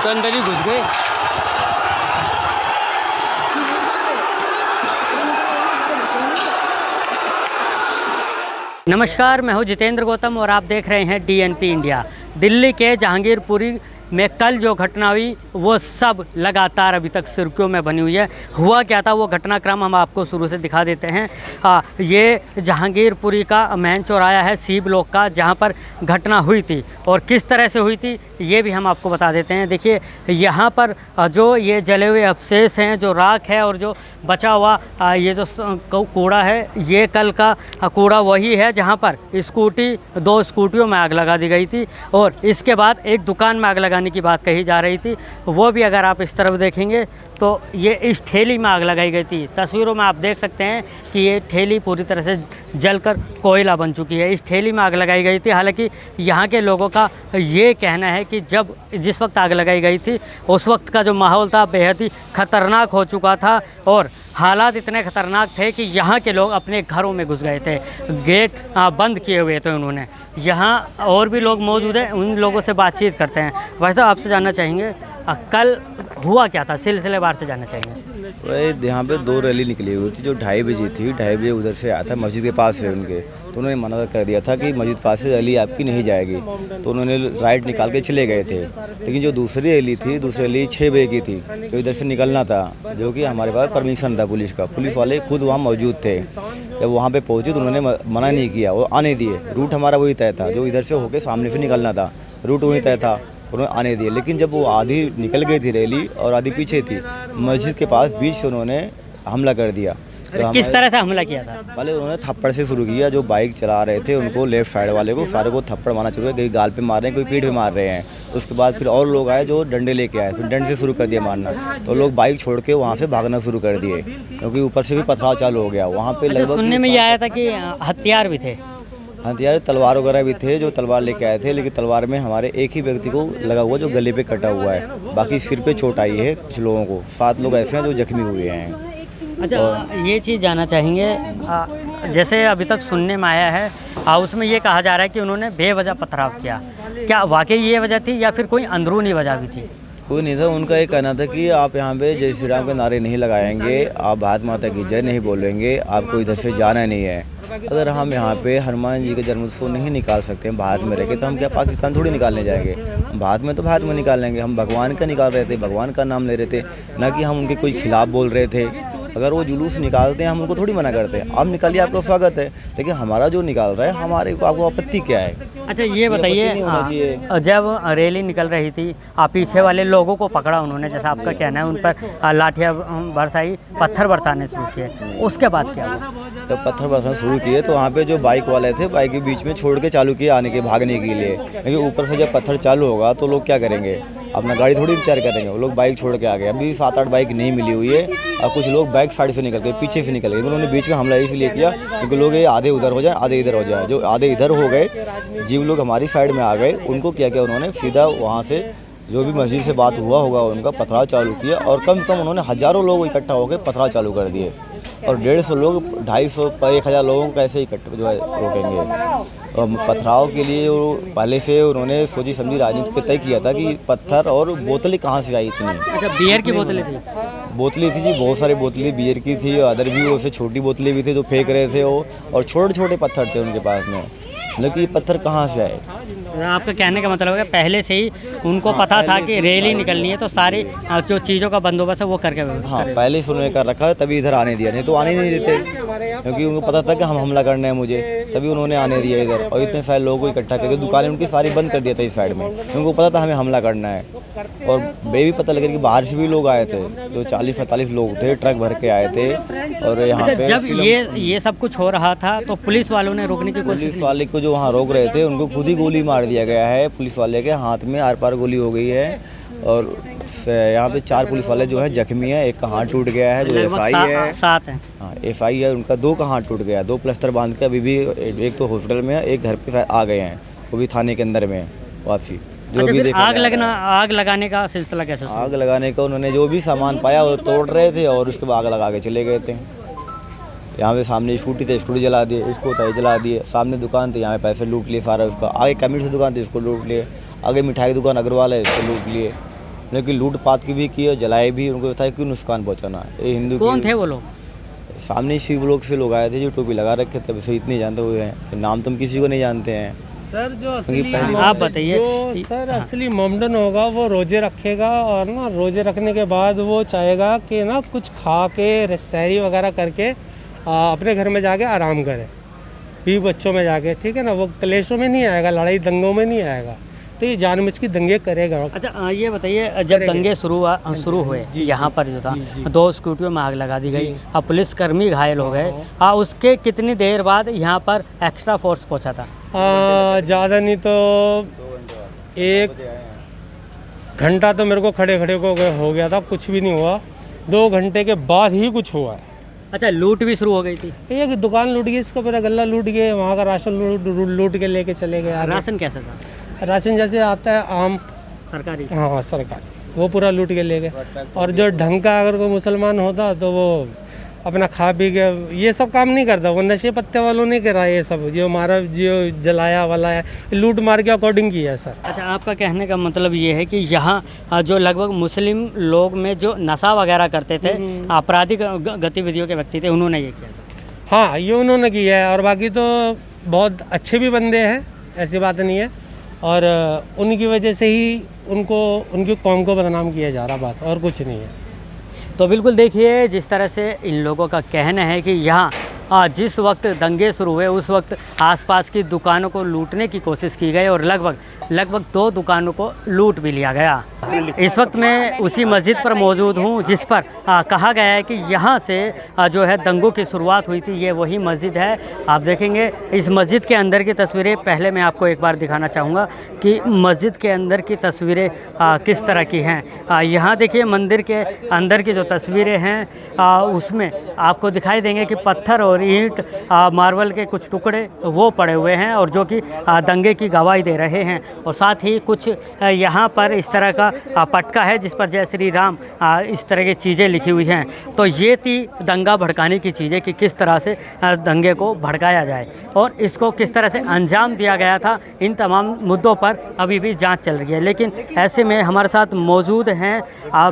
तो अंदर ही घुस गए। नमस्कार, मैं हूं जितेंद्र गौतम और आप देख रहे हैं DNP इंडिया। दिल्ली के जहांगीरपुरी में कल जो घटना हुई वो सब लगातार अभी तक सुर्खियों में बनी हुई है। हुआ क्या था वो घटनाक्रम हम आपको शुरू से दिखा देते हैं। ये जहांगीरपुरी का मेन चौराहा है C ब्लॉक का, जहां पर घटना हुई थी और किस तरह से हुई थी ये भी हम आपको बता देते हैं। देखिए यहाँ पर जो ये जले हुए अवशेष हैं, जो राख है और जो बचा हुआ ये जो कूड़ा है, ये कल का कूड़ा वही है जहाँ पर दो स्कूटियों में आग लगा दी गई थी और इसके बाद एक दुकान में आग लगाने की बात कही जा रही थी। वो भी अगर आप इस तरफ देखेंगे तो ये इस ठेली में आग लगाई गई थी। तस्वीरों में आप देख सकते हैं कि ये ठेली पूरी तरह से जलकर कोयला बन चुकी है। इस ठेली में आग लगाई गई थी। हालांकि यहाँ के लोगों का ये कहना है कि जिस वक्त आग लगाई गई थी उस वक्त का जो माहौल था बेहद ही खतरनाक हो चुका था और हालात इतने ख़तरनाक थे कि यहाँ के लोग अपने घरों में घुस गए थे। गेट बंद किए हुए थे उन्होंने। यहाँ और भी लोग मौजूद हैं, उन लोगों से बातचीत करते हैं। वैसे आपसे जानना चाहेंगे कल हुआ क्या था, सिलसिलेवार से जानना चाहेंगे। वही यहाँ पे 2 रैली निकली हुई थी जो 2:30 बजे थी। 2:30 बजे उधर से आया था मस्जिद के पास से उनके, तो उन्होंने मना कर दिया था कि मस्जिद पास से रैली आपकी नहीं जाएगी, तो उन्होंने राइट निकाल के चले गए थे। लेकिन जो दूसरी रैली 6 बजे की थी, तो इधर से निकलना था, जो कि हमारे पास परमिशन था पुलिस का। पुलिस वाले खुद वहाँ मौजूद थे। जब वहाँ पे पहुँचे तो उन्होंने मना नहीं किया, वो आने दिए। रूट हमारा वही तय था, जो इधर से होकर सामने से निकलना था, रूट वही तय था, उन्होंने आने दिए। लेकिन जब वो आधी निकल गई थी रैली और आधी पीछे थी, मस्जिद के पास बीच से उन्होंने हमला कर दिया। तो किस तरह से हमला किया था? पहले उन्होंने थप्पड़ से शुरू किया। जो बाइक चला रहे थे उनको, लेफ्ट साइड वाले को, सारे को थप्पड़ मारना शुरू किया। कोई गाल पे मार रहे हैं, कोई पीठ पे मार रहे हैं। उसके बाद फिर और लोग आए जो डंडे लेके आए, फिर डंडे से शुरू कर दिया मारना। तो लोग बाइक छोड़ के वहाँ से भागना शुरू कर दिए, क्योंकि ऊपर से भी पथराव चालू हो गया। वहाँ पे लगभग सुनने में ये आया था कि हथियार भी थे। हथियार तलवार वगैरह भी थे, जो तलवार लेके आए थे। लेकिन तलवार में हमारे एक ही व्यक्ति को लगा हुआ जो गले पे कटा हुआ है, बाकी सिर पे चोट आई है कुछ लोगों को। 7 लोग ऐसे हैं जो जख्मी हुए हैं। अच्छा, ये चीज़ जानना चाहेंगे, जैसे अभी तक सुनने में आया है उसमें ये कहा जा रहा है कि उन्होंने बेवजह पथराव किया। क्या वाकई ये वजह थी या फिर कोई अंदरूनी वजह भी थी? कोई नहीं था। उनका ये कहना था कि आप यहाँ पे जय श्री राम के नारे नहीं लगाएंगे, आप भारत माता की जय नहीं बोलेंगे, आपको इधर से जाना नहीं है। अगर हम यहाँ पे हनुमान जी के जन्मोत्सव नहीं निकाल सकते हैं भारत में रह के, तो हम क्या पाकिस्तान थोड़ी निकालने जाएंगे? भारत में तो भारत में निकालेंगे। हम भगवान का निकाल रहे थे, भगवान का नाम ले रहे थे, ना कि हम उनके कोई खिलाफ बोल रहे थे। अगर वो जुलूस निकालते हैं हम उनको थोड़ी मना करते हैं, आप निकालिए, आपका स्वागत है। लेकिन हमारा जो निकाल रहा है, हमारे को आपको आपत्ति क्या है? अच्छा, ये बताइए, जब रैली निकल रही थी पीछे वाले लोगों को पकड़ा उन्होंने, जैसा आपका कहना है, उन पर लाठियाँ बरसाई, पत्थर बरसाने शुरू किए, उसके बाद क्या हुआ? जब पत्थर बरसाना शुरू किए तो वहाँ पे जो बाइक वाले थे, बाइक के बीच में छोड़ के चालू किए आने के, भागने के लिए। लेकिन ऊपर से जब पत्थर चालू होगा तो लोग क्या करेंगे? अपना गाड़ी थोड़ी इंतजार करेंगे। वो लोग बाइक छोड़ के आ गए। अभी 7-8 बाइक नहीं मिली हुई है और कुछ लोग बैक साइड से निकल गए, पीछे से निकल गए। उन्होंने बीच में हमला इसलिए किया क्योंकि लोग ये आधे उधर हो जाए, आधे इधर हो जाए। जो आधे इधर हो गए, जीव लोग हमारी साइड में आ गए, उनको क्या किया उन्होंने, सीधा वहाँ से जो भी मस्जिद से बात हुआ होगा उनका पथराव चालू किया और कम से कम उन्होंने हज़ारों लोग इकट्ठा होकर पथराव चालू कर दिए। और 150 लोग, 250 पर 1000 लोगों को कैसे इकट्ठे जो है रोकेंगे? और पथराव के लिए वो पहले से उन्होंने सोची समझी राजनीति तय किया था कि पत्थर और बोतलें कहाँ से आई इतनी। अच्छा, बियर की बोतलें थी? बोतलें थी जी, बहुत सारी बोतलें बियर की थी। अदर भी उससे छोटी बोतलें भी थी जो फेंक रहे थे वो, और छोटे छोटे पत्थर थे उनके पास में। लेकिन ये पत्थर कहाँ से आए? आपका कहने का मतलब है पहले से ही उनको पता था कि रैली निकलनी है, तो सारी जो चीज़ों का बंदोबस्त है वो करके, हाँ, पहले से उन्होंने कर रखा है, तभी इधर आने दिया। नहीं तो आने नहीं देते, क्योंकि उनको पता था कि हम हमला करना है मुझे, तभी उन्होंने आने दिया इधर। और इतने सारे लोगों को इकट्ठा करके दुकानें उनकी सारी बंद कर दिया था इस साइड में। उनको पता था हमें हमला करना है। और वे भी पता लगा कि बाहर से भी लोग आए थे, जो 40-45 लोग थे, ट्रक भर के आए थे। और यहाँ पे जब ये सब कुछ हो रहा था तो पुलिस वालों ने रोकने की कोशिश, पुलिस वाले को जो वहाँ रोक रहे थे उनको खुद ही गोली मार दिया गया है। पुलिस वाले के हाथ में आर पार गोली हो गई है और यहाँ पे 4 पुलिस वाले जो है जख्मी है। एक का हाथ टूट गया है, जो एफआई है। 7 हैं। हाँ, एफआई है उनका, 2 का हाथ टूट गया, 2 प्लास्टर बांध के अभी भी, एक तो हॉस्पिटल में है, एक घर पे आ गए हैं, वो भी थाने के अंदर में वापसी। जो भी आग लगाने का सिलसिला कैसे? आग लगाने का उन्होंने जो भी सामान पाया वो तोड़ रहे थे और उसके बाद आग लगा के चले गए थे। यहाँ पे सामने स्कूटी थे, स्कूटी जला दिए, इसको था जला दिए। सामने दुकान थी, यहाँ पे पैसे लूट लिए सारा उसका। आगे कमीज की दुकान थी, इसको लूट लिए। आगे मिठाई की दुकान अग्रवाल है, इसको लूट लिए। लेकिन लूटपाट की भी की और जलाए भी, उनको बताया क्यों नुकसान पहुंचाना। ये हिंदू कौन की- थे वो लोग? सामने शिव लोग से लोग आए थे जो टोपी लगा रखे थे, वैसे इतने जानते हुए हैं, नाम तो हम किसी को नहीं जानते हैं। सर जो असली पहले- आप बताइए। जो सर असली मोमडन होगा वो रोजे रखेगा, और ना रोजे रखने के बाद वो चाहेगा कि ना कुछ खा के सहरी वगैरह करके अपने घर में जाके आराम करे, बीवी बच्चों में जाके, ठीक है ना। वो क्लेशों में नहीं आएगा, लड़ाई दंगों में नहीं आएगा, तो ये जानबूझ के दंगे करेगा। अच्छा ये बताइए, जब दंगे शुरू हुए यहाँ पर जो था, 2 स्कूटियों में आग लगा दी गई, अब पुलिसकर्मी घायल हो गए, उसके कितनी देर बाद यहाँ पर एक्स्ट्रा फोर्स पहुँचा था? ज़्यादा नहीं तो 1 घंटा तो मेरे को खड़े खड़े को हो गया था, कुछ भी नहीं हुआ। 2 घंटे के बाद ही कुछ हुआ है। अच्छा लूट भी शुरू हो गई थी? ये कि दुकान लूट गई, इसका पूरा गल्ला लूट गए, वहाँ का राशन लूट के लेके चले गए आगे। राशन कैसा था? राशन जैसे आता है आम, सरकारी? हाँ सरकारी, वो पूरा लूट के ले गए। और जो ढंग का अगर कोई मुसलमान होता तो वो अपना खा पी के ये सब काम नहीं करता। वो नशे पत्ते वालों ने करा ये सब, जो मारा, जो जलाया वाला है, लूट मार के अकॉर्डिंग किया है सर। अच्छा आपका कहने का मतलब ये है कि यहाँ जो लगभग मुस्लिम लोग में जो नशा वगैरह करते थे, आपराधिक गतिविधियों के व्यक्ति थे, उन्होंने ये किया था? हाँ ये उन्होंने किया है, और बाकी तो बहुत अच्छे भी बंदे हैं, ऐसी बात नहीं है। और उनकी वजह से ही उनको, उनकी कौम को बदनाम किया जा रहा, बस और कुछ नहीं है। तो बिल्कुल देखिए जिस तरह से इन लोगों का कहना है कि यहाँ जिस वक्त दंगे शुरू हुए उस वक्त आसपास की दुकानों को लूटने की कोशिश की गई और लगभग 2 दुकानों को लूट भी लिया गया। इस वक्त मैं उसी मस्जिद पर मौजूद हूँ जिस पर कहा गया है कि यहाँ से जो है दंगों की शुरुआत हुई थी। ये वही मस्जिद है, आप देखेंगे इस मस्जिद के अंदर की तस्वीरें। पहले मैं आपको एक बार दिखाना चाहूँगा कि मस्जिद के अंदर की तस्वीरें किस तरह की हैं। यहाँ देखिए मंदिर के अंदर की जो तस्वीरें हैं उसमें आपको दिखाई देंगे कि पत्थर और ईंट, मार्बल के कुछ टुकड़े वो पड़े हुए हैं और जो कि दंगे की गवाही दे रहे हैं। और साथ ही कुछ यहाँ पर इस तरह का पटका है जिस पर जय श्री राम इस तरह की चीज़ें लिखी हुई हैं। तो ये थी दंगा भड़काने की चीज़ें कि किस तरह से दंगे को भड़काया जाए और इसको किस तरह से अंजाम दिया गया था। इन तमाम मुद्दों पर अभी भी जांच चल रही है। लेकिन ऐसे में हमारे साथ मौजूद हैं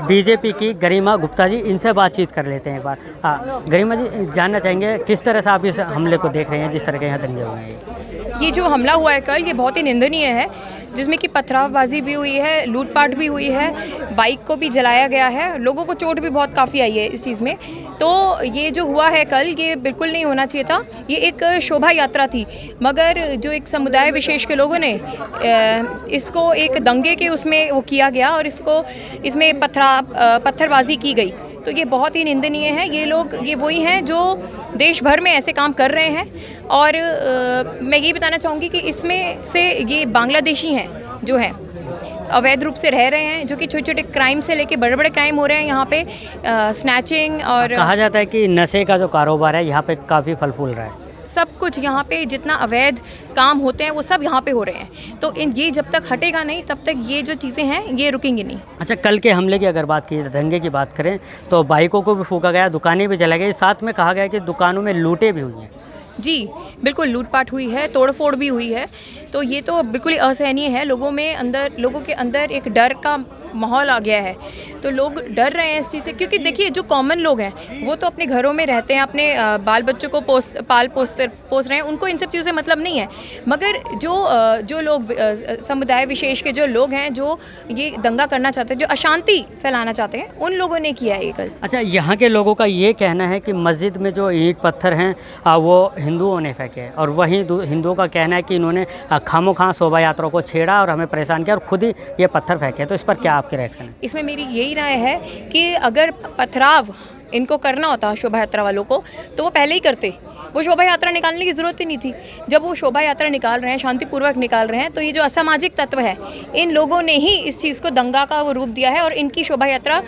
बीजेपी की गरिमा गुप्ता जी, इनसे बातचीत कर लेते हैं एक बार। गरिमा जी जानना चाहेंगे किस तरह से आप इस हमले को देख रहे हैं जिस तरह के यहाँ दंगे हुए हैं? ये जो हमला हुआ है कल, ये बहुत ही निंदनीय है, जिसमें कि पथरावबाजी भी हुई है, लूटपाट भी हुई है, बाइक को भी जलाया गया है, लोगों को चोट भी बहुत काफ़ी आई है इस चीज़ में। तो ये जो हुआ है कल, ये बिल्कुल नहीं होना चाहिए था। ये एक शोभा यात्रा थी, मगर जो एक समुदाय विशेष के लोगों ने इसको एक दंगे के उसमें वो किया गया और इसमें पत्थरबाजी की गई। तो ये बहुत ही निंदनीय है। ये लोग, ये वही हैं जो देश भर में ऐसे काम कर रहे हैं। और मैं ये बताना चाहूँगी कि इसमें से ये बांग्लादेशी हैं जो हैं, अवैध रूप से रह रहे हैं, जो कि छोटे छोटे क्राइम से लेके बड़े बड़े क्राइम हो रहे हैं यहाँ पे, स्नैचिंग। और कहा जाता है कि नशे का जो कारोबार है यहाँ पे काफ़ी फल फूल रहा है। सब कुछ यहाँ पे जितना अवैध काम होते हैं वो सब यहाँ पे हो रहे हैं। तो ये जब तक हटेगा नहीं तब तक ये जो चीज़ें हैं ये रुकेंगी नहीं। अच्छा कल के हमले की अगर बात की, दंगे की बात करें तो बाइकों को भी फूंका गया, दुकानें भी जलाई गई, साथ में कहा गया कि दुकानों में लूटें भी हुई हैं। जी बिल्कुल, लूटपाट हुई है, तोड़फोड़ भी हुई है। तो ये तो बिल्कुल ही असहनीय है। लोगों के अंदर एक डर का माहौल आ गया है। तो लोग डर रहे हैं इस चीज़ से, क्योंकि देखिए जो कॉमन लोग हैं वो तो अपने घरों में रहते हैं, अपने बाल बच्चों को पोस रहे हैं, उनको इन सब चीज़ों से मतलब नहीं है। मगर जो लोग समुदाय विशेष के जो लोग हैं, जो ये दंगा करना चाहते हैं, जो अशांति फैलाना चाहते हैं, उन लोगों ने किया है ये कल। अच्छा यहाँ के लोगों का ये कहना है कि मस्जिद में जो ईंट पत्थर हैं वो हिंदुओं ने फेंके हैं और वहीं हिंदुओं का कहना है कि इन्होंने खामोखा शोभा यात्रा को छेड़ा और हमें परेशान किया और खुद ही ये पत्थर फेंके। तो इस पर क्या आपके रिएक्शन है? इसमें मेरी यही राय है कि अगर पथराव इनको करना होता शोभा यात्रा वालों को, तो वो पहले ही करते। वो शोभा यात्रा निकालने की ज़रूरत ही नहीं थी। जब वो शोभा यात्रा निकाल रहे हैं, शांतिपूर्वक निकाल रहे हैं, तो ये जो असामाजिक तत्व है, इन लोगों ने ही इस चीज़ को दंगा का वो रूप दिया है। और इनकी शोभा यात्रा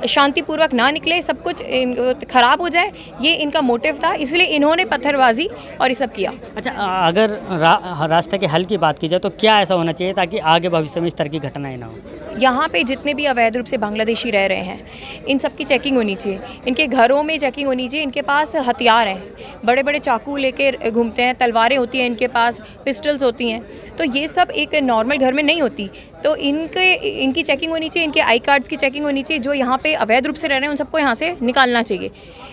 शांतिपूर्वक ना निकले, सब कुछ ख़राब हो जाए, ये इनका मोटिव था। इसलिए इन्होंने पत्थरबाजी और ये सब किया। अच्छा अगर रास्ते के हल की बात की जाए तो क्या ऐसा होना चाहिए ताकि आगे भविष्य में इस तरह की घटनाएं ना हो? यहाँ पे जितने भी अवैध रूप से बांग्लादेशी रह रहे हैं, इन सब की चेकिंग होनी चाहिए। इनके घरों में चेकिंग होनी चाहिए। इनके पास हथियार हैं, बड़े बड़े बड़े चाकू लेके घूमते हैं, तलवारें होती हैं इनके पास, पिस्टल्स होती हैं। तो ये सब एक नॉर्मल घर में नहीं होती। तो इनकी चेकिंग होनी चाहिए, इनके आई कार्ड्स की चेकिंग होनी चाहिए। जो यहाँ पे अवैध रूप से रह रहे हैं उन सबको यहाँ से निकालना चाहिए।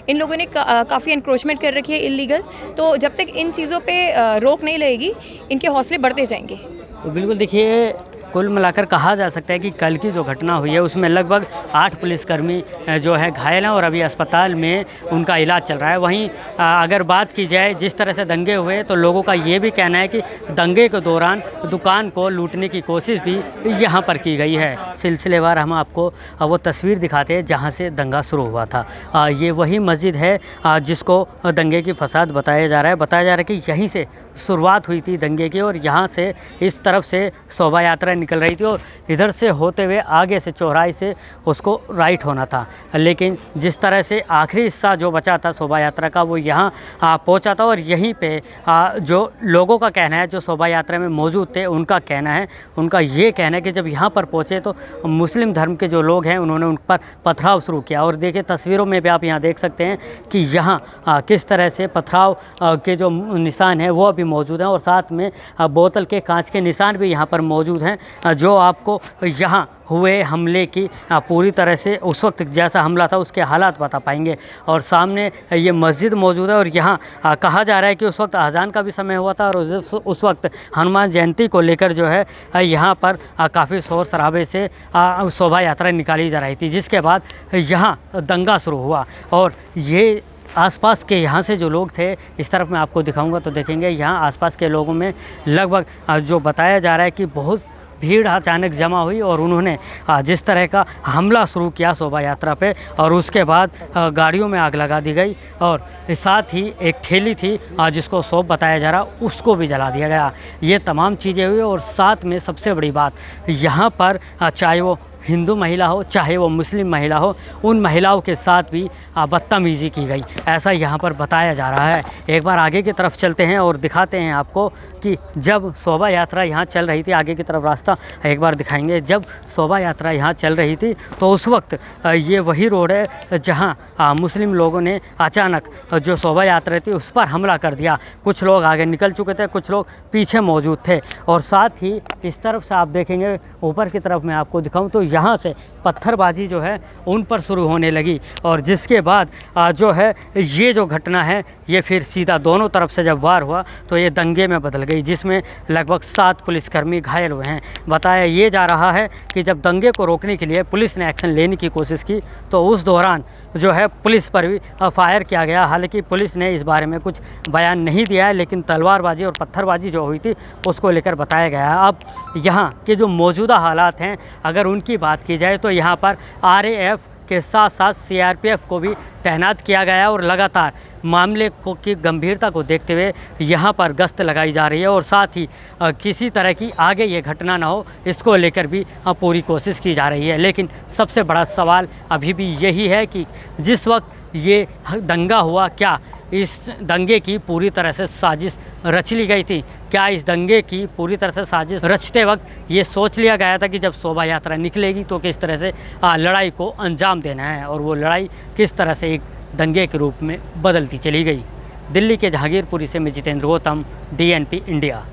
इन लोगों ने काफ़ी एनक्रोचमेंट कर रखी है इलीगल। तो जब तक इन चीज़ों पे रोक नहीं लगेगी, इनके हौसले बढ़ते जाएंगे। तो बिल्कुल देखिए, कुल मिलाकर कहा जा सकता है कि कल की जो घटना हुई है उसमें लगभग 8 पुलिसकर्मी जो है घायल हैं और अभी अस्पताल में उनका इलाज चल रहा है। वहीं अगर बात की जाए जिस तरह से दंगे हुए, तो लोगों का ये भी कहना है कि दंगे के दौरान दुकान को लूटने की कोशिश भी यहाँ पर की गई है। सिलसिलेवार हम आपको वो तस्वीर दिखाते हैं जहाँ से दंगा शुरू हुआ था। ये वही मस्जिद है जिसको दंगे की फसाद बताया जा रहा है। बताया जा रहा है कि यहीं से शुरुआत हुई थी दंगे की और यहाँ से इस तरफ से शोभा यात्रा निकल रही थी और इधर से होते हुए आगे से चौराहे से उसको राइट होना था। लेकिन जिस तरह से आखिरी हिस्सा जो बचा था शोभा यात्रा का वो यहाँ पहुँचा था और यहीं पे जो लोगों का कहना है, जो शोभा यात्रा में मौजूद थे, उनका ये कहना है कि जब यहाँ पर पहुँचे तो मुस्लिम धर्म के जो लोग हैं उन्होंने उन पर पथराव शुरू किया। और देखिए तस्वीरों में भी आप यहाँ देख सकते हैं कि यहाँ किस तरह से पथराव के जो निशान हैं वो अभी मौजूद हैं और साथ में बोतल के कांच के निशान भी यहाँ पर मौजूद हैं, जो आपको यहाँ हुए हमले की पूरी तरह से उस वक्त जैसा हमला था उसके हालात बता पाएंगे। और सामने ये मस्जिद मौजूद है और यहाँ कहा जा रहा है कि उस वक्त अजान का भी समय हुआ था और उस वक्त हनुमान जयंती को लेकर जो है यहाँ पर काफ़ी शोर शराबे से शोभा यात्रा निकाली जा रही थी, जिसके बाद यहाँ दंगा शुरू हुआ। और ये आसपास के यहाँ से जो लोग थे, इस तरफ मैं आपको दिखाऊंगा तो देखेंगे यहाँ आसपास के लोगों में लगभग जो बताया जा रहा है कि बहुत भीड़ अचानक जमा हुई और उन्होंने जिस तरह का हमला शुरू किया शोभा यात्रा पे और उसके बाद गाड़ियों में आग लगा दी गई और साथ ही एक ठेली थी जिसको शॉप बताया जा रहा, उसको भी जला दिया गया। ये तमाम चीज़ें हुई और साथ में सबसे बड़ी बात, यहाँ पर चाहे वो हिंदू महिला हो चाहे वो मुस्लिम महिला हो, उन महिलाओं के साथ भी बदतमीज़ी की गई, ऐसा यहाँ पर बताया जा रहा है। एक बार आगे की तरफ चलते हैं और दिखाते हैं आपको कि जब शोभा यात्रा यहाँ चल रही थी, आगे की तरफ रास्ता एक बार दिखाएंगे। जब शोभा यात्रा यहाँ चल रही थी तो उस वक्त ये वही रोड है जहाँ मुस्लिम लोगों ने अचानक जो शोभा यात्रा थी उस पर हमला कर दिया। कुछ लोग आगे निकल चुके थे, कुछ लोग पीछे मौजूद थे और साथ ही इस तरफ से आप देखेंगे ऊपर की तरफ मैं आपको दिखाऊं तो यहाँ से पत्थरबाजी जो है उन पर शुरू होने लगी और जिसके बाद जो है ये जो घटना है ये फिर सीधा दोनों तरफ से जब वार हुआ तो ये दंगे में बदल गई, जिसमें लगभग 7 पुलिसकर्मी घायल हुए हैं। बताया ये जा रहा है कि जब दंगे को रोकने के लिए पुलिस ने एक्शन लेने की कोशिश की तो उस दौरान जो है पुलिस पर भी फायर किया गया। हालांकि पुलिस ने इस बारे में कुछ बयान नहीं दिया है, लेकिन तलवारबाजी और पत्थरबाजी जो हुई थी उसको लेकर बताया गया है। अब यहाँ के जो मौजूदा हालात हैं अगर उनकी बात की जाए तो यहाँ पर RAF के साथ साथ CRPF को भी तैनात किया गया है और लगातार मामले को की गंभीरता को देखते हुए यहाँ पर गश्त लगाई जा रही है और साथ ही किसी तरह की आगे ये घटना ना हो इसको लेकर भी पूरी कोशिश की जा रही है। लेकिन सबसे बड़ा सवाल अभी भी यही है कि जिस वक्त ये दंगा हुआ, क्या इस दंगे की पूरी तरह से साजिश रच ली गई थी? क्या इस दंगे की पूरी तरह से साजिश रचते वक्त ये सोच लिया गया था कि जब शोभा यात्रा निकलेगी तो किस तरह से लड़ाई को अंजाम देना है और वो लड़ाई किस तरह से एक दंगे के रूप में बदलती चली गई? दिल्ली के जहांगीरपुरी से मैं जितेंद्र गौतम, DNP इंडिया।